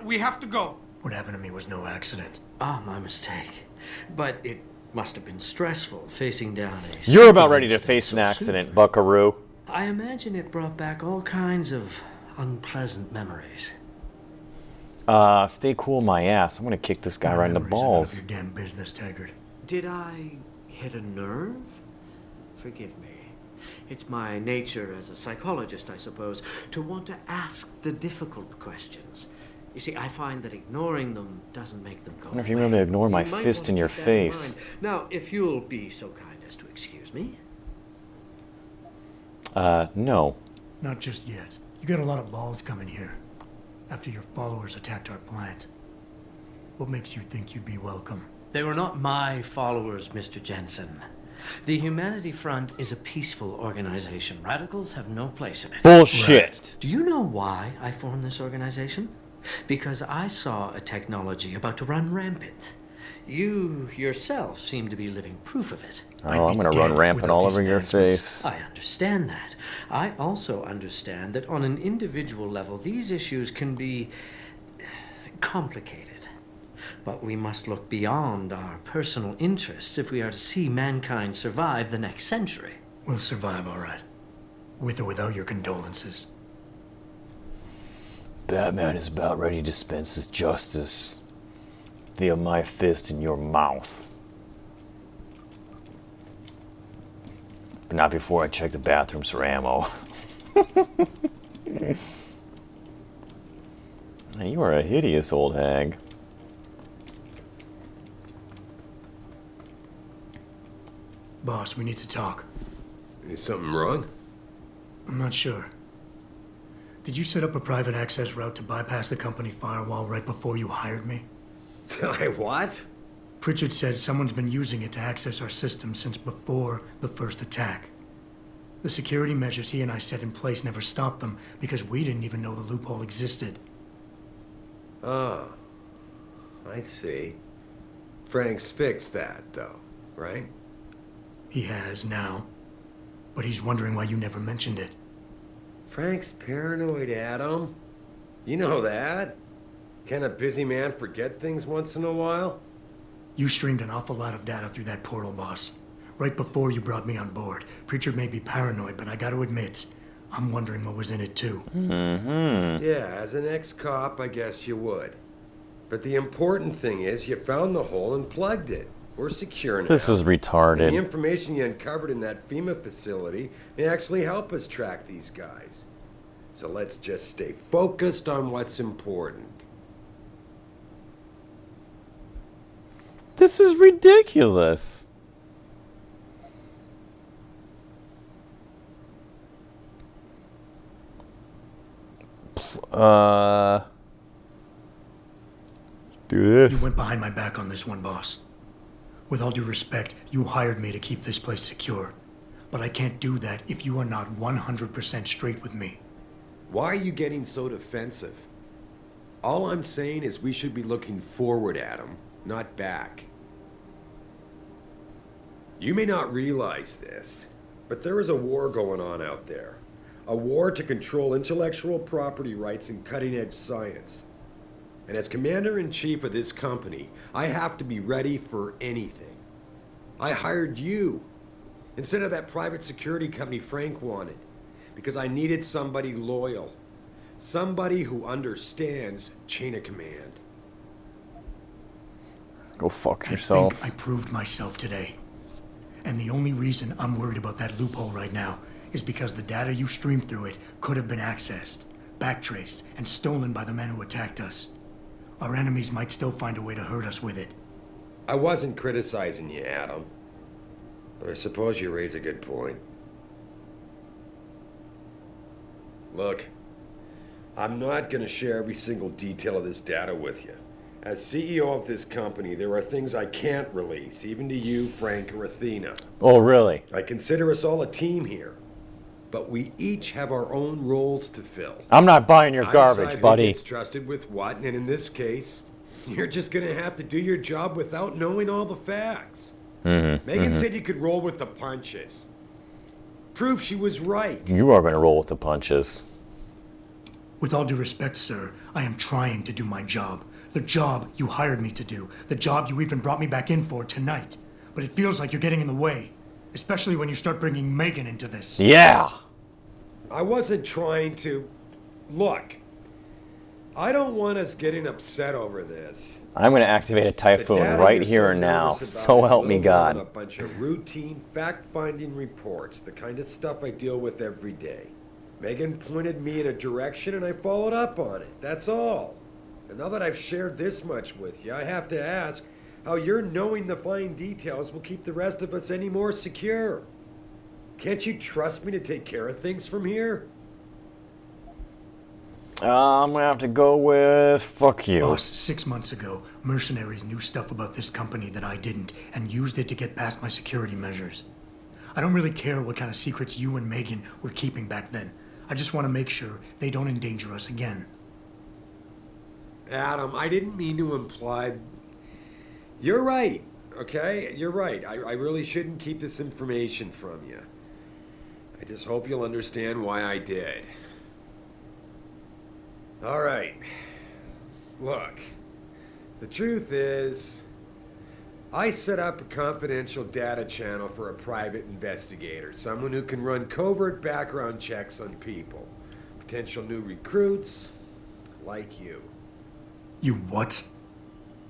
we have to go. What happened to me was no accident. Ah, my mistake. But it must have been stressful facing down a... You're about ready to face an accident, buckaroo. I imagine it brought back all kinds of unpleasant memories. Stay cool, my ass. I'm gonna kick this guy right in the balls. Your damn business, Taggart. Did I hit a nerve? Forgive me. It's my nature as a psychologist, I suppose, to want to ask the difficult questions. You see, I find that ignoring them doesn't make them go away. I wonder if you remember to ignore my fist in your face. Now, if you'll be so kind as to excuse me. No. Not just yet. You got a lot of balls coming here. After your followers attacked our plant. What makes you think you'd be welcome? They were not my followers, Mr. Jensen. The Humanity Front is a peaceful organization. Radicals have no place in it. Bullshit. Right. Do you know why I formed this organization? Because I saw a technology about to run rampant. You yourself seem to be living proof of it. Oh, I'm gonna run rampant all over your face. I understand that. I also understand that on an individual level, these issues can be complicated. But we must look beyond our personal interests if we are to see mankind survive the next century. We'll survive, all right. With or without your condolences. Batman is about ready to dispense his justice via my fist in your mouth. But not before I check the bathrooms for ammo. You are a hideous old hag. Boss, we need to talk. Is something wrong? I'm not sure. Did you set up a private access route to bypass the company firewall right before you hired me? I what? Pritchard said someone's been using it to access our system since before the first attack. The security measures he and I set in place never stopped them because we didn't even know the loophole existed. Oh, I see. Frank's fixed that, though, right? He has now, but he's wondering why you never mentioned it. Frank's paranoid, Adam. You know that. Can a busy man forget things once in a while? You streamed an awful lot of data through that portal, boss. Right before you brought me on board. Pritchard may be paranoid, but I gotta admit, I'm wondering what was in it too. Yeah, as an ex-cop, I guess you would. But the important thing is you found the hole and plugged it. We're secure now. This is retarded. And the information you uncovered in that FEMA facility may actually help us track these guys. So let's just stay focused on what's important. This is ridiculous. Do this. You went behind my back on this one, boss. With all due respect, you hired me to keep this place secure. But I can't do that if you are not 100% straight with me. Why are you getting so defensive? All I'm saying is we should be looking forward, Adam, not back. You may not realize this, but there is a war going on out there. A war to control intellectual property rights and cutting-edge science. And as commander-in-chief of this company, I have to be ready for anything. I hired you instead of that private security company Frank wanted, because I needed somebody loyal. Somebody who understands chain of command. Go fuck yourself. I think I proved myself today. And the only reason I'm worried about that loophole right now is because the data you streamed through it could have been accessed, backtraced, and stolen by the men who attacked us. Our enemies might still find a way to hurt us with it. I wasn't criticizing you, Adam. But I suppose you raise a good point. Look, I'm not going to share every single detail of this data with you. As CEO of this company, there are things I can't release, even to you, Frank, or Athena. Oh, really? I consider us all a team here. But we each have our own roles to fill. I'm not buying your I garbage, decide buddy. Who gets trusted with what, and in this case, you're just going to have to do your job without knowing all the facts. Megan said you could roll with the punches. Proof she was right. You are going to roll with the punches. With all due respect, sir, I am trying to do my job. The job you hired me to do. The job you even brought me back in for tonight. But it feels like you're getting in the way. Especially when you start bringing Megan into this. Yeah. I wasn't trying to... Look, I don't want us getting upset over this. I'm going to activate a The typhoon data right you're here so and now. nervous about So is help me little more than God. A bunch of routine, fact-finding reports, the kind of stuff I deal with every day. Megan pointed me in a direction and I followed up on it. That's all. And now that I've shared this much with you, I have to ask how your knowing the fine details will keep the rest of us any more secure. Can't you trust me to take care of things from here? I'm going to have to go with fuck you. Boss, 6 months ago, mercenaries knew stuff about this company that I didn't and used it to get past my security measures. I don't really care what kind of secrets you and Megan were keeping back then. I just want to make sure they don't endanger us again. Adam, I didn't mean to imply... You're right, okay? You're right. I really shouldn't keep this information from you. I just hope you'll understand why I did. All right. Look, the truth is, I set up a confidential data channel for a private investigator, someone who can run covert background checks on people, potential new recruits, like you. You what?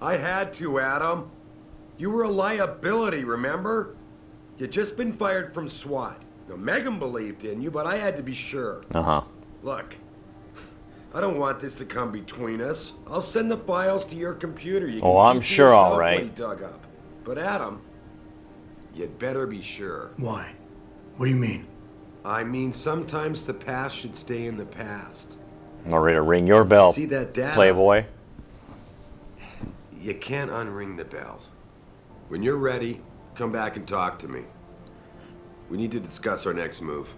I had to, Adam. You were a liability, remember? You'd just been fired from SWAT. Now, Megan believed in you, but I had to be sure. Uh-huh. Look, I don't want this to come between us. I'll send the files to your computer. You can Oh, see I'm for sure, yourself all right. what he dug up. But Adam, you'd better be sure. Why? What do you mean? I mean, sometimes the past should stay in the past. I'm ready to ring your bell, See that data? Playboy. You can't unring the bell. When you're ready, come back and talk to me. We need to discuss our next move.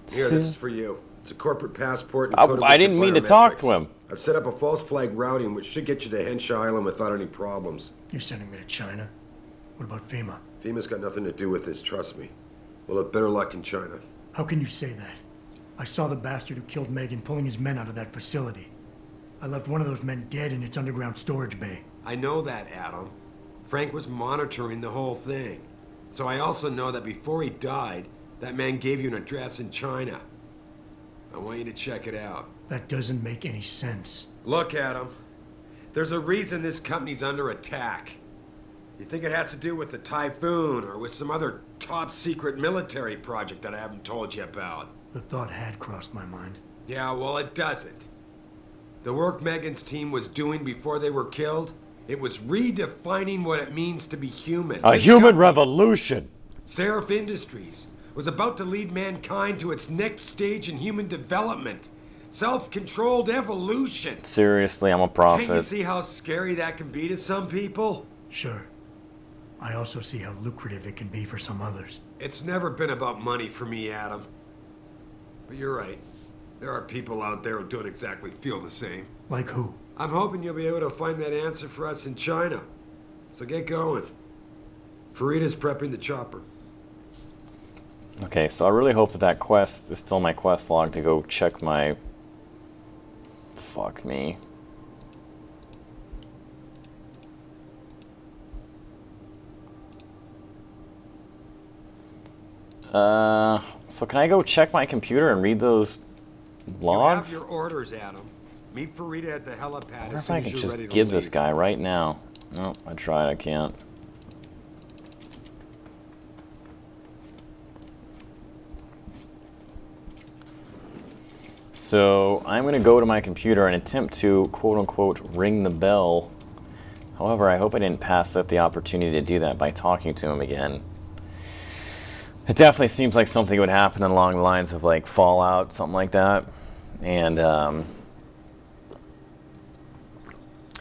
Here, this is for you. It's a corporate passport and code of I didn't mean to talk to biometrics. him. I've set up a false flag routing which should get you to Henshaw Island without any problems. You're sending me to China? What about FEMA? FEMA's got nothing to do with this, trust me. We'll have better luck in China. How can you say that? I saw the bastard who killed Megan pulling his men out of that facility. I left one of those men dead in its underground storage bay. I know that, Adam. Frank was monitoring the whole thing. So I also know that before he died, that man gave you an address in China. I want you to check it out. That doesn't make any sense. Look, Adam. There's a reason this company's under attack. You think it has to do with the typhoon or with some other top secret military project that I haven't told you about? The thought had crossed my mind. Yeah, well, it doesn't. The work Megan's team was doing before they were killed, it was redefining what it means to be human. A This human company, revolution. Seraph Industries, was about to lead mankind to its next stage in human development. Self-controlled evolution. Seriously, I'm a Can't you prophet. see how scary that can be to some people? Sure. I also see how lucrative it can be for some others. It's never been about money for me, Adam. But you're right. There are people out there who don't exactly feel the same. Like who? I'm hoping you'll be able to find that answer for us in China. So get going. Farida's prepping the chopper. Okay, so I really hope that that quest is still my quest log to go check my... Fuck me. So can I go check my computer and read those logs? You have your orders, Adam. Meet Farida at the helipad I wonder as if soon I as could you're just ready to give this leave. guy right now. No, I tried, I can't. So I'm going to go to my computer and attempt to quote-unquote ring the bell. However, I hope I didn't pass up the opportunity to do that by talking to him again. It definitely seems like something would happen along the lines of like Fallout, something like that. And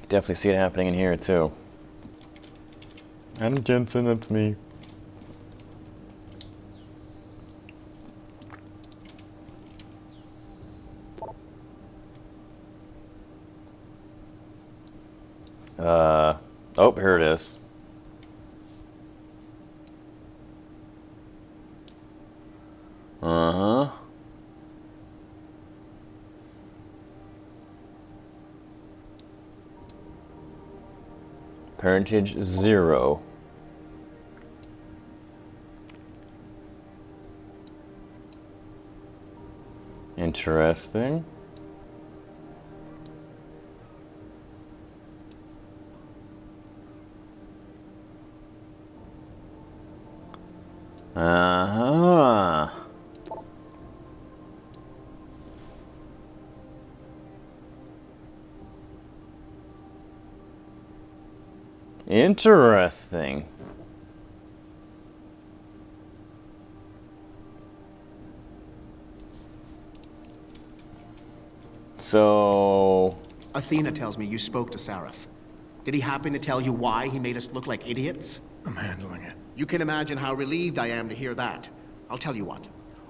definitely see it happening in here too. Adam Jensen, that's me. Oh, here it is. Uh-huh. Parentage 0. Interesting. Uh-huh. Interesting. So... Athena tells me you spoke to Sarif. Did he happen to tell you why he made us look like idiots? I'm handling it. You can imagine how relieved I am to hear that. I'll tell you what.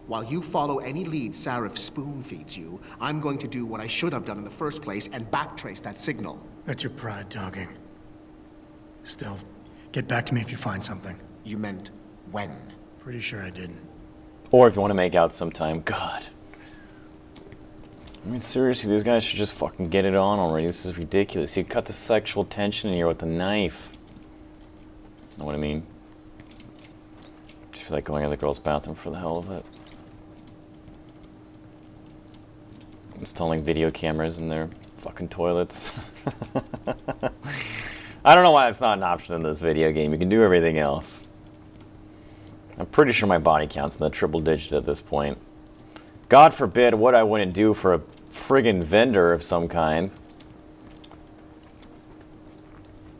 While you follow any lead Sarif spoon-feeds you, I'm going to do what I should have done in the first place and backtrace that signal. That's your pride talking. Still, get back to me if you find something. You meant when? Pretty sure I didn't. Or if you want to make out sometime. God. I mean, seriously, these guys should just fucking get it on already. This is ridiculous. You cut the sexual tension in here with a knife. Know what I mean? Just feel like going in the girl's bathroom for the hell of it. Installing video cameras in their fucking toilets. I don't know why it's not an option in this video game. You can do everything else. I'm pretty sure my body count's in the triple digit at this point. God forbid what I wouldn't do for a friggin' vendor of some kind.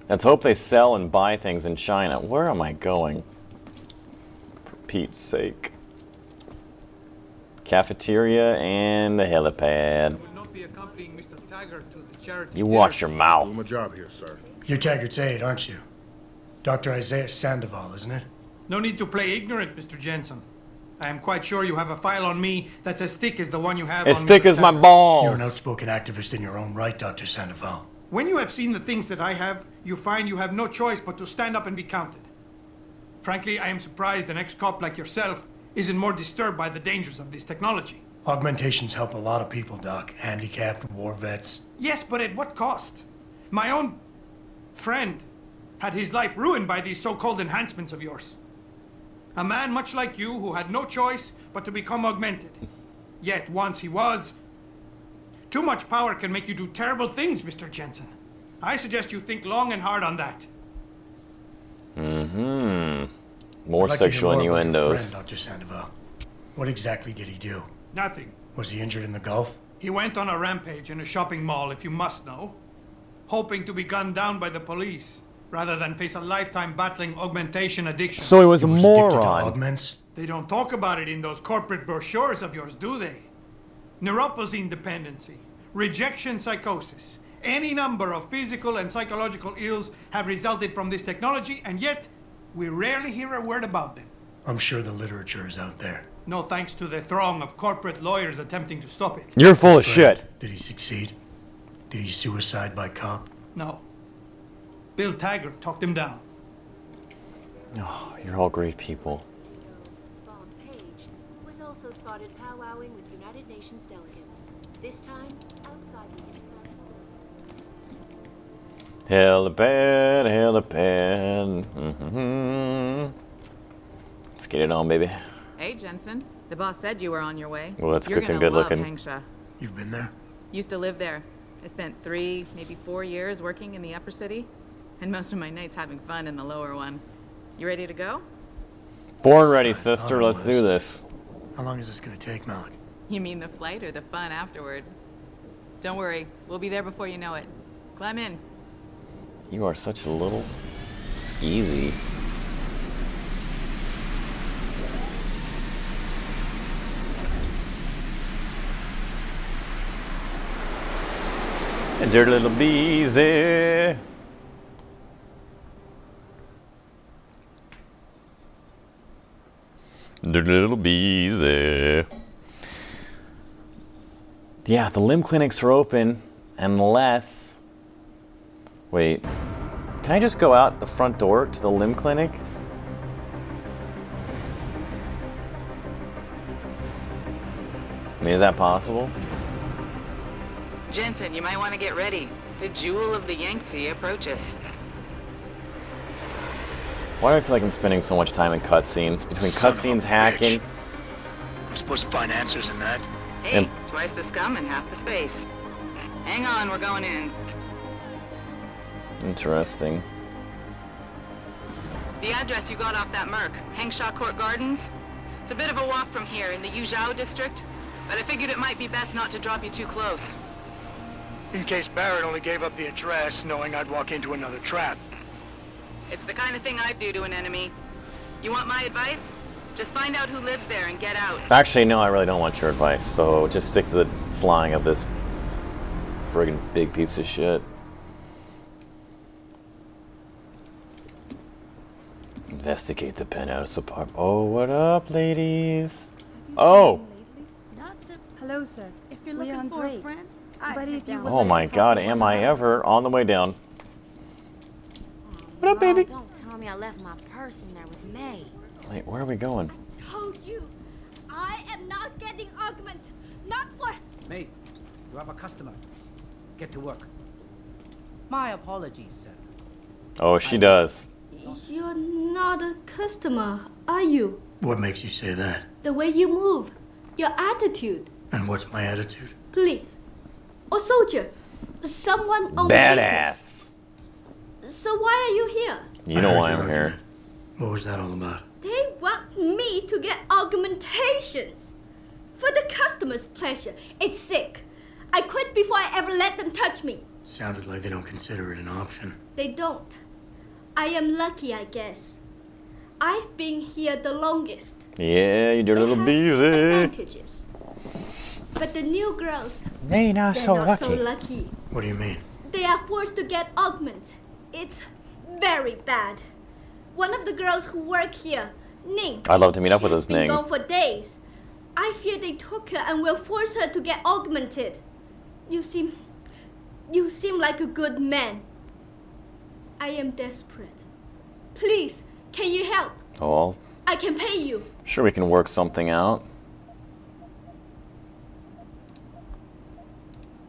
Let's hope they sell and buy things in China. Where am I going? For Pete's sake. Cafeteria and the helipad. Will not be accompanying Mr. Taggart to the charity You dinner. watch your mouth. Doing my job here, sir. You're Taggart's aide, aren't you? Dr. Isaiah Sandoval, isn't it? No need to play ignorant, Mr. Jensen. I am quite sure you have a file on me that's as thick as the one you have As on thick Mr. as my Taggart. balls. You're an outspoken activist in your own right, Dr. Sandoval. When you have seen the things that I have, you find you have no choice but to stand up and be counted. Frankly, I am surprised an ex-cop like yourself isn't more disturbed by the dangers of this technology. Augmentations help a lot of people, Doc. Handicapped, war vets. Yes, but at what cost? My own friend had his life ruined by these so-called enhancements of yours. A man much like you who had no choice but to become augmented. Yet once he was... Too much power can make you do terrible things, Mr. Jensen. I suggest you think long and hard on that. Mm-hmm. More I'd like to hear sexual more about your innuendos. friend, Dr. Sandoval. What exactly did he do? Nothing. Was he injured in the Gulf? He went on a rampage in a shopping mall, if you must know, hoping to be gunned down by the police, rather than face a lifetime battling augmentation addiction. So he was a He was addicted to moron. augments? They don't talk about it in those corporate brochures of yours, do they? Neuroposine dependency, rejection psychosis, any number of physical and psychological ills have resulted from this technology, and yet we rarely hear a word about them. I'm sure the literature is out there. No thanks to the throng of corporate lawyers attempting to stop it. You're full of Friend, shit. Did he succeed? Did he suicide by cop? No. Bill Taggart talked him down. Oh, you're all great people. Bond Page was also spotted powwowing with United Nations delegates. This time, outside the Helipad, helipad. Mm-hmm. Let's get it on, baby. Hey, Jensen. The boss said you were on your way. Well, that's You're good and gonna good love looking. Hangsha. You've been there? Used to live there. I spent 3, maybe 4 years working in the upper city, and most of my nights having fun in the lower one. You ready to go? Born ready, I sister. thought it Let's was. do this. How long is this gonna take, Malik? You mean the flight or the fun afterward? Don't worry, we'll be there before you know it. Climb in. You are such a little skeezy. A dirty little beezy. Dirty little beezy. Yeah, the limb clinics are open unless... Wait, can I just go out the front door to the limb clinic? I mean, is that possible? Jensen, you might want to get ready. The jewel of the Yangtze approacheth. Why do I feel like I'm spending so much time in cutscenes? Between Son of a cutscenes, hacking... I'm supposed to find answers in that. Hey, Yep. twice the scum and half the space. Hang on, we're going in. Interesting. The address you got off that Merc, Hengshaw Court Gardens. It's a bit of a walk from here in the Yuzhou district, but I figured it might be best not to drop you too close. In case Barrett only gave up the address, knowing I'd walk into another trap. It's the kind of thing I'd do to an enemy. You want my advice? Just find out who lives there and get out. Actually, no, I really don't want your advice, so just stick to the flying of this friggin' big piece of shit. Investigate the penthouse apartment. Oh, what up, ladies? Oh! Hello, sir. If you're We are looking for great. a friend, But if you Oh my god, am I ever on the way down? What up, baby? Don't tell me I left my purse in there with May. Wait, where are we going? told you, I am not getting arguments. Not for. Mate, you have a customer. Get to work. My apologies, sir. Oh, she does. You're not a customer, are you? What makes you say that? The way you move, your attitude. And what's my attitude? Police. Or soldier. Someone on Badass. business. So why are you here? You know I why heard I'm your here. argument. What was that all about? They want me to get argumentations. For the customer's pleasure. It's sick. I quit before I ever let them touch me. Sounded like they don't consider it an option. They don't. I am lucky, I guess. I've been here the longest. Yeah, you dirty It little has busy. advantages. But the new girls, They not they're so not lucky. so lucky. What do you mean? They are forced to get augments. It's very bad. One of the girls who work here, Ning. I'd love to meet up with she this has been Ning. gone for days. I fear they took her and will force her to get augmented. You seem like a good man. I am desperate. Please, can you help? Oh, well, I can pay you. sure we can work something out.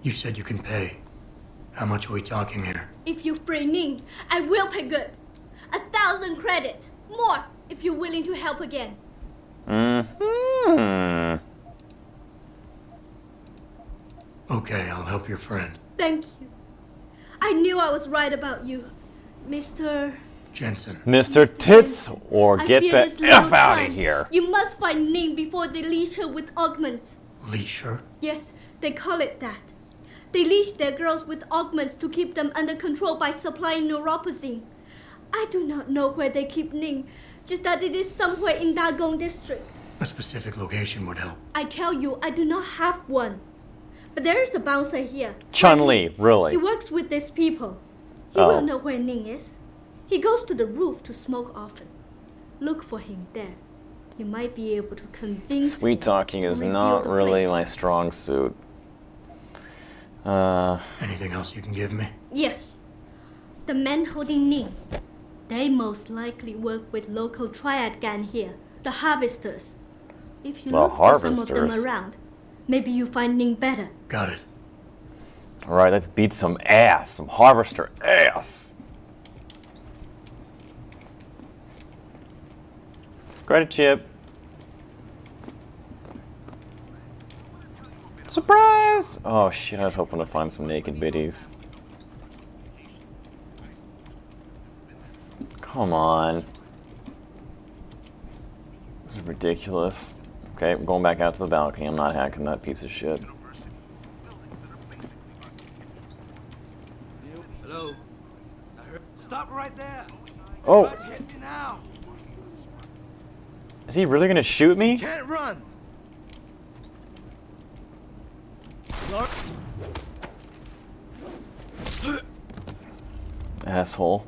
You said you can pay. How much are we talking here? If you free Ning, I will pay good. 1,000 credit. More if you're willing to help again. Mm-hmm. Okay, I'll help your friend. Thank you. I knew I was right about you, Mr. Jensen. Mr. Tits, Jensen. or I get fear the this little F out of time. here. You must find Ning before they leash her with augments. Leash her? Yes, they call it that. They leash their girls with augments to keep them under control by supplying neuropazine. I do not know where they keep Ning, just that it is somewhere in Dagong district. A specific location would help. I tell you, I do not have one. But there is a bouncer here. Chun-Li, really? He works with these people. He Oh. will know where Ning is. He goes to the roof to smoke often. Look for him there. You might be able to convince Sweet him talking to is reveal not the really place. my strong suit. Anything else you can give me? Yes. The men holding Ning. They most likely work with local triad gang here, the Harvesters. If you The look for some of them Harvesters? around, maybe you find Ning better. Got it. Alright, let's beat some ass. Some harvester ass. Credit chip. Surprise! Oh shit, I was hoping to find some naked biddies. Come on. This is ridiculous. Okay, I'm going back out to the balcony. I'm not hacking that piece of shit. Hello? I heard. Stop right there. Oh, Try to hit me now. is he really gonna shoot me? Can't run. Asshole.